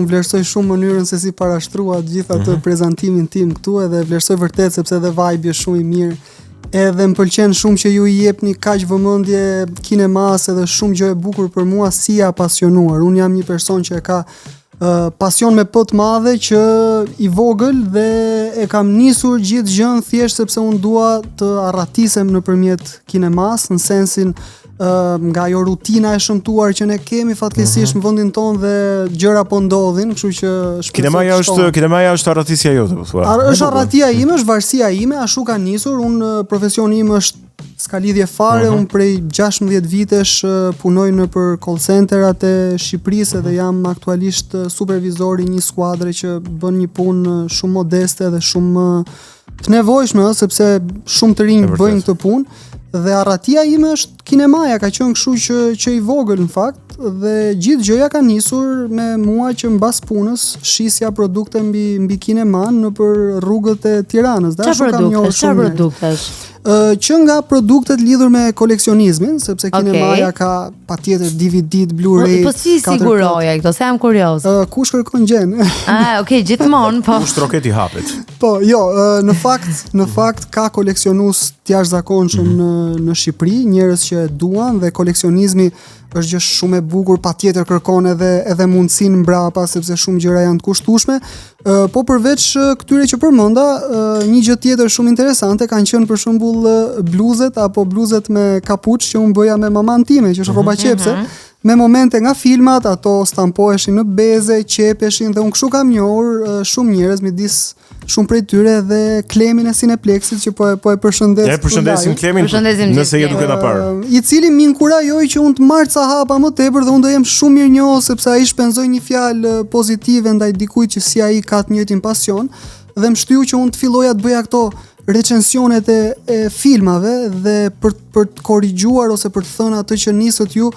unë vlerësoj shumë mënyrën se si parashtrua gjitha të prezantimin tim këtu edhe vlerësoj vërtet sepse edhe vibe është shumë i mirë. Edhe më pëlqen shumë që ju i jepni kaq vëmendje kinemas edhe shumë gjë e bukur për mua si apasionuar. Unë jam një person që e ka pasion me p të madhe që i vogël dhe e kam nisur gjithë gjën thjesht sepse unë dua të arratisem nëpërmjet kinemas në sensin nga ajo rutina e shëmtuar që ne kemi fatkeqësisht në vendin tonë dhe gjëra po ndodhin, kështu që kinemaja është arratisja jote, po thua. Është arratia ime, është varësia ime, ashtu ka nisur. Unë profesioni im është s'ka lidhje fare, unë prej 16 vitesh punoj në për call centerat e Shqipërisë dhe jam aktualisht supervizori një skuadre që bën një punë shumë modeste dhe shumë të nevojshme, sepse shumë të rinj bëjnë këtë punë. Dhe arratia ime është kinemaja, ka qenë kështu që i vogël në fakt dhe gjithë gjëja ka nisur me mua që mbas punës shisja produkte mbi kineman nëpër rrugët e Tiranës. Çfarë produktesh? Që nga produktet lidhur me koleksionizmin, sepse kinemaja ka patjetër DVD, Blu-ray. Po si siguroja këto, se jam kurioz. Kush kërkon gjen? Gjithmonë, po. Kush troket i hapet. Po, jo, në fakt ka koleksionues të jashtëzakonshëm në Shqipëri, njerëz që e duan dhe koleksionizmi është gjë shumë e bukur, patjetër kërkon edhe mundësinë mbrapa sepse shumë gjëra janë të kushtueshme. Po përveç këtyre që përmenda, një gjë tjetër shumë interesante kanë qenë për shembull bluzet apo bluzet me kapuç që unë bëja me maman time, që është rroba qepse. Me momente nga filmat, ato stampoheshin në beze, qepeshin dhe unë kështu kam njohur shumë njerëz midis shumë prej tyre dhe Klemin e Cineplexit që po e përshëndes. Përshëndesim Klemin. Nëse je duke na parë. I cili më inkurajoi që unë të marr ca hapa më tepër dhe unë do jem shumë mirënjohës sepse ai shpenzoi një fjalë pozitive ndaj dikujt që si ai ka të njëjtin pasion dhe më shtyu që unë të filloja të bëja këto recensionet e filmave dhe për të korrigjuar ose për të thënë atë që nisët ju.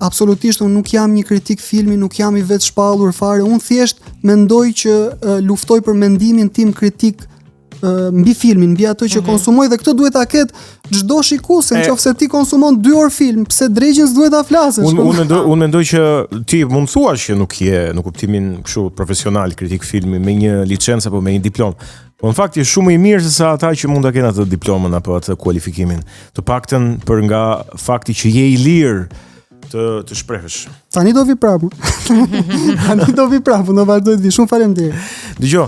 Absolutisht unë nuk jam një kritik filmi, nuk jam i vetë shpallur fare, unë thjesht mendoj që luftoj për mendimin tim kritik mbi filmin, mbi atë që konsumoj dhe këtë duhet ta ketë çdo shikues, nëse ti konsumon 2 orë film, pse dregjën s'duhet ta flasësh? Unë mendoj që ti mund thuash që nuk je në kuptimin kështu profesional kritik filmi me një licencë apo me një diplomë. Po në fakt je shumë i mirë se sa ata që mund ta kenë atë diplomën apo atë kualifikimin. Të paktën për nga fakti që je i lirë të shprehësh. Tani do vi prapë. Do vazhdoj të vi. Shumë faleminderit. Dgjoj,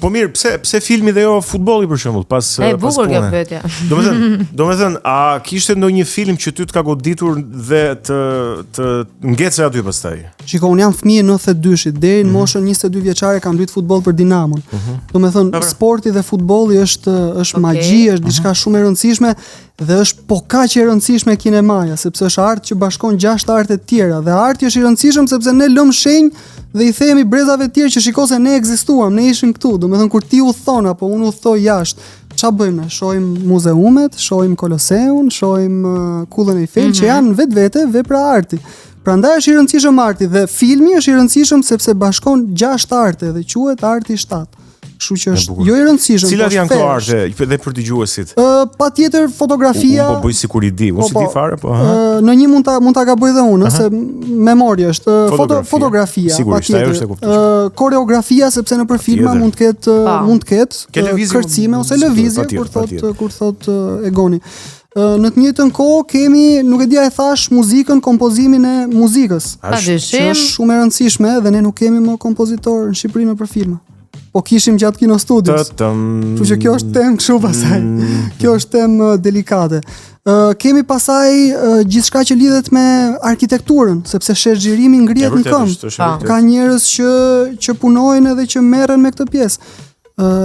po mirë, pse filmi dhe jo futbolli për shembull, pas bukur kjo pyetje. Domethënë, a kishte ndonjë film që ty të ka goditur dhe të ngecë aty pastaj? Shiko, unë jam fëmijë 92-shit, deri në moshën 22 vjeçare kam luajtur futboll për Dinamon. Domethënë, sporti dhe futbolli është magji, është diçka shumë e rëndësishme dhe është po kaq e rëndësishme kinemaja, sepse është art që bashkon 6 arte të tjera dhe arti është i rëndësishëm sepse ne lëm shenjë dhe i themi brezave të tjerë që shikose ne ekzistuam, ne ishim këtu. Domethënë kur ti u thon apo unë u thoj jashtë, ç'a bëjmë ne? Shohim muzeumet, shohim Koloseun, shohim Kullën e Eiffel që janë vetvete vepra arti. Prandaj është i rëndësishëm arti dhe filmi është i rëndësishëm sepse bashkon 6 arte dhe quhet arti 7. Kështu që është jo i rëndësishëm. Cilat janë këto arte dhe për dëgjuesit? Patjetër fotografia. Unë po bëj sikur i di, unë si di fare, po. Në një mund ta gaboj dhe unë, se memoria është fotografia, patjetër. Koreografia sepse nëpër filma mund të ketë kërcime ose lëvizje kur thot Egoni. Në të njëjtën kohë kemi, nuk e dia e thash, muzikën, kompozimin e muzikës. Që është shumë e rëndësishme dhe ne nuk kemi më kompozitor në Shqipëri nëpër filma. Po kishim gjatë Kino Studios. Kështu që kjo është temë kështu pasaj. Kjo është temë delikate. Kemi pasaj gjithçka që lidhet me arkitekturën, sepse shexhirimi ngrihet në këmbë. Ka njerëz që punojnë edhe që merren me këtë pjesë.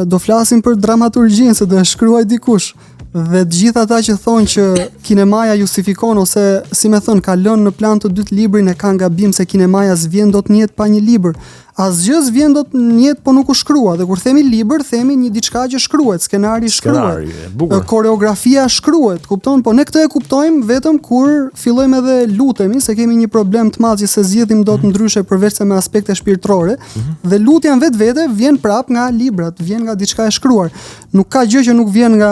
Do flasim për dramaturgjinë, se do e shkruaj dikush. Dhe të gjithë ata që thonë që kinemaja justifikon ose, si me thënë, ka lënë në plan të dytë librin e kanë gabim se kinemaja s'vjen dot njët pa një libër. asgjë s'vjen dot në jetë po nuk u shkrua. Dhe kur themi libër, themi një diçka që shkruhet, skenari shkruhet. Koreografia shkruhet, kupton? Po ne këtë e kuptojmë vetëm kur fillojmë edhe lutemi, se kemi një problem të madh që se zgjidhim dot ndryshe përveç se me aspekte shpirtërore, dhe lutja vetvete vjen prap nga librat, vjen nga diçka e shkruar. Nuk ka gjë që nuk vjen nga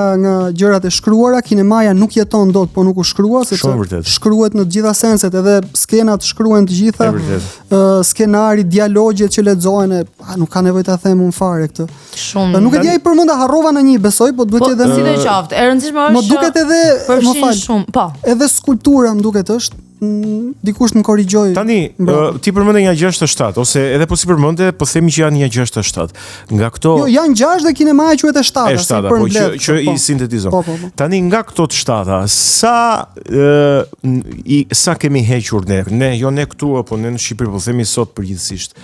gjërat e shkruara, kinemaja nuk jeton dot po nuk u shkrua, sepse shkruhet në të gjitha senset, edhe skenat shkruhen të gjitha, skenari, dialogjet që lexohen, nuk ka nevojë ta them unë fare këtë. Shumë. Nuk e di ai përmenda harrova në një, besoj, po duhet edhe sidoqoftë, e rëndësishme është. Më duket edhe, më fal. Shumë, po. Edhe skulptura më duket është, dikush më korrigjoj. Tani, ti përmende një 6-7, ose edhe po si përmende, po themi që janë një 6-7. Nga këto Jo, janë 6 dhe kinemaja quhet e 7. E 7, po që i sintetizon. Tani nga këto të 7, sa kemi hequr ne, jo ne këtu apo ne në Shqipëri, po themi sot përgjithsisht.